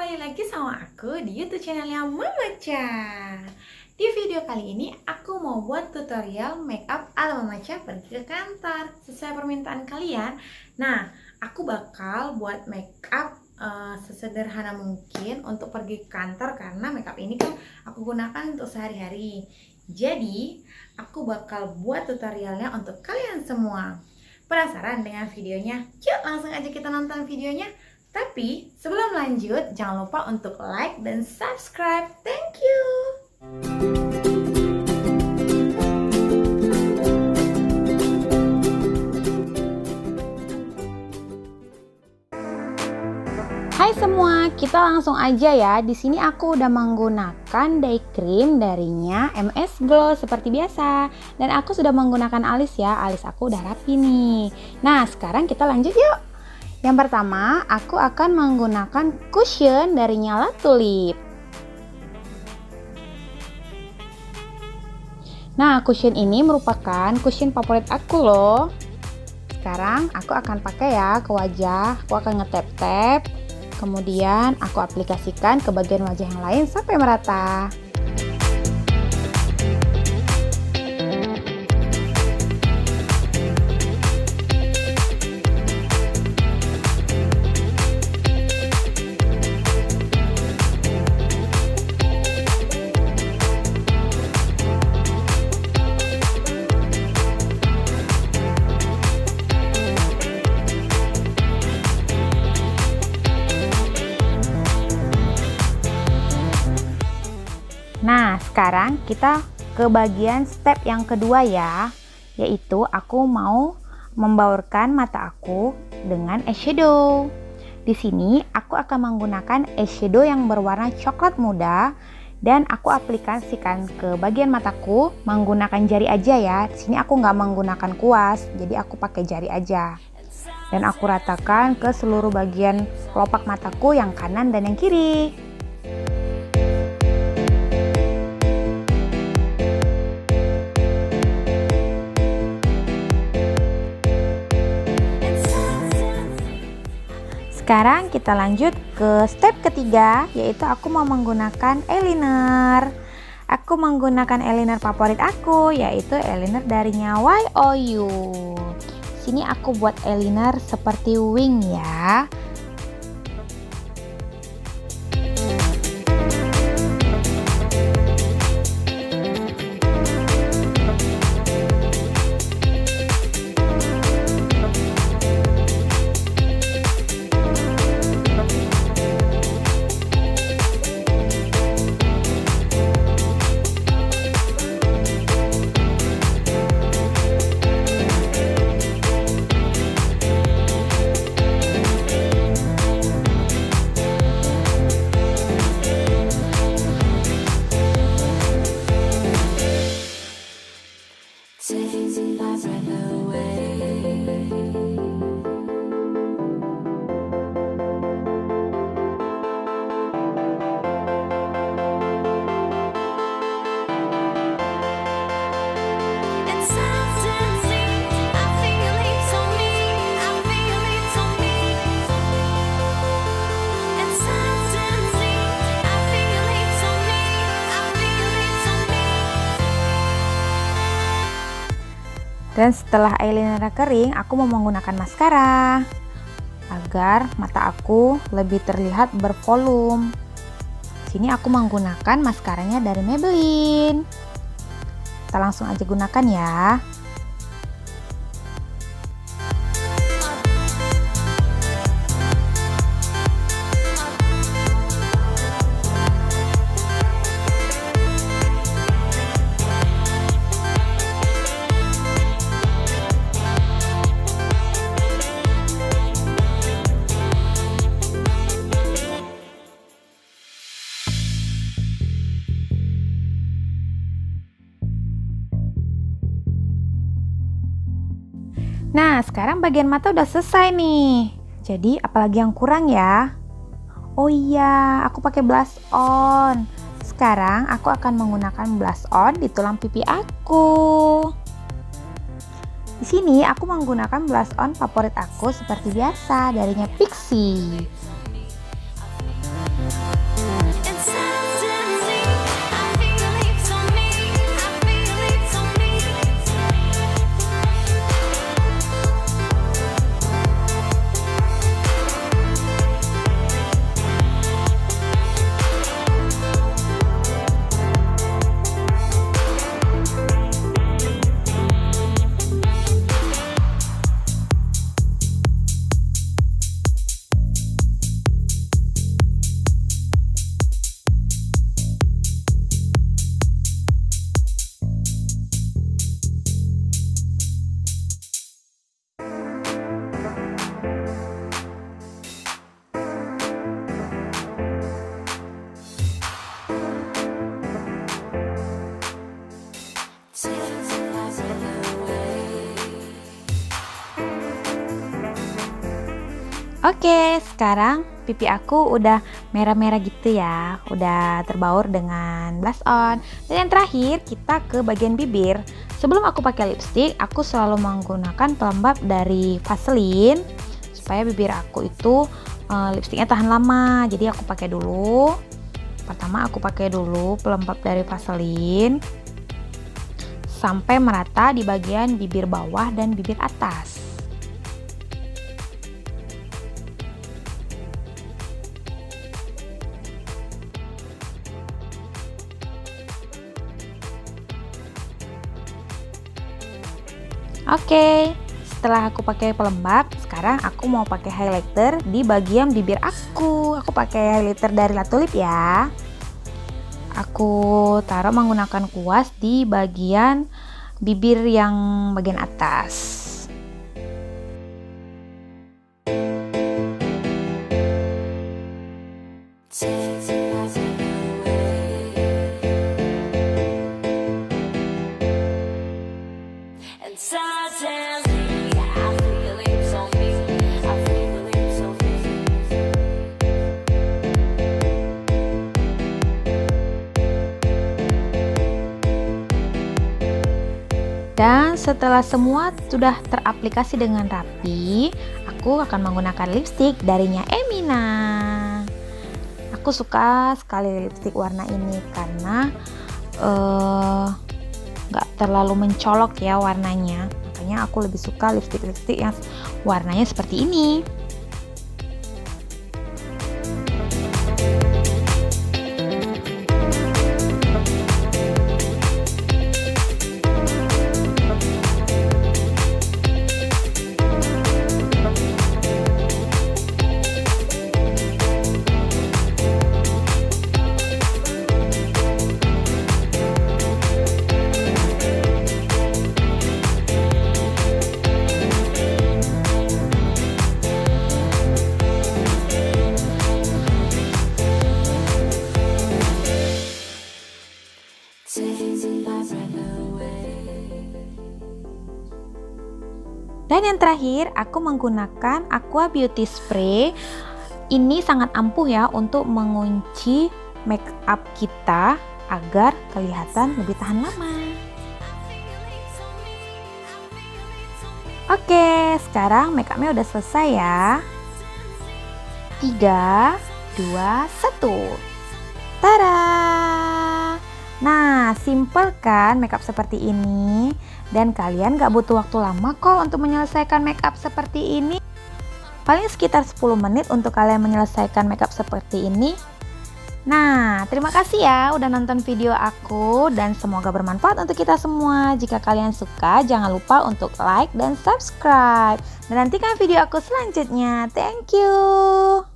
kembali lagi sama aku di YouTube channelnya Mama Cha. Di video kali ini aku mau buat tutorial makeup ala Mama Cha pergi ke kantor sesuai permintaan kalian. Nah, aku bakal buat makeup sesederhana mungkin untuk pergi ke kantor karena makeup ini kan aku gunakan untuk sehari-hari. Jadi, aku bakal buat tutorialnya untuk kalian semua. Penasaran dengan videonya? Yuk langsung aja kita nonton videonya. Tapi sebelum lanjut, jangan lupa untuk like dan subscribe. Thank you. Hai semua, kita langsung aja ya. Di sini aku udah menggunakan day cream darinya MS Glow seperti biasa. Dan aku sudah menggunakan alis ya. Alis aku udah rapi nih. Nah, sekarang kita lanjut yuk. Yang pertama, aku akan menggunakan cushion dari Nyala Tulip. Nah, cushion ini merupakan cushion favorit aku loh. Sekarang aku akan pakai ya ke wajah. Aku akan ngetap-tap. Kemudian aku aplikasikan ke bagian wajah yang lain sampai merata. Nah, sekarang kita ke bagian step yang kedua ya, yaitu aku mau membaurkan mata aku dengan eyeshadow. Di sini aku akan menggunakan eyeshadow yang berwarna coklat muda dan aku aplikasikan ke bagian mataku menggunakan jari aja ya. Di sini aku nggak menggunakan kuas, jadi aku pakai jari aja. Dan aku ratakan ke seluruh bagian kelopak mataku yang kanan dan yang kiri. Sekarang kita lanjut ke step ketiga, yaitu aku mau menggunakan eyeliner. Aku menggunakan eyeliner favorit aku, yaitu eyeliner darinya YOU. Sini aku buat eyeliner seperti wing ya. Dan setelah eyeliner kering, aku mau menggunakan maskara agar mata aku lebih terlihat bervolume. Sini aku menggunakan maskaranya dari Maybelline. Kita langsung aja gunakan ya. Nah, sekarang bagian mata udah selesai nih. Jadi, apalagi yang kurang ya? Oh iya, aku pakai blush on. Sekarang aku akan menggunakan blush on di tulang pipi aku. Di sini aku menggunakan blush on favorit aku seperti biasa darinya Pixi. Oke, sekarang pipi aku udah merah-merah gitu ya, udah terbaur dengan blush on. Dan yang terakhir kita ke bagian bibir. Sebelum aku pakai lipstick, aku selalu menggunakan pelembab dari Vaseline supaya bibir aku itu lipstiknya tahan lama. Jadi aku pakai dulu. Pertama aku pakai dulu pelembab dari Vaseline sampai merata di bagian bibir bawah dan bibir atas. Oke, setelah aku pakai pelembab, sekarang aku mau pakai highlighter di bagian bibir aku. Aku pakai highlighter dari La Tulip ya. Aku taruh menggunakan kuas di bagian bibir yang bagian atas. Dan setelah semua sudah teraplikasi dengan rapi, aku akan menggunakan lipstick darinya Emina. Aku suka sekali lipstick warna ini karena nggak terlalu mencolok ya warnanya. Makanya aku lebih suka lipstick yang warnanya seperti ini. Dan yang terakhir, aku menggunakan Aqua Beauty Spray. Ini sangat ampuh ya untuk mengunci make up kita agar kelihatan lebih tahan lama. Oke, sekarang make upnya udah selesai ya. 3, 2, 1. Tada! Nah, simple kan makeup seperti ini? Dan kalian gak butuh waktu lama kok untuk menyelesaikan makeup seperti ini. Paling sekitar 10 menit untuk kalian menyelesaikan makeup seperti ini. Nah, terima kasih ya udah nonton video aku dan semoga bermanfaat untuk kita semua. Jika kalian suka, jangan lupa untuk like dan subscribe. Dan nantikan video aku selanjutnya. Thank you.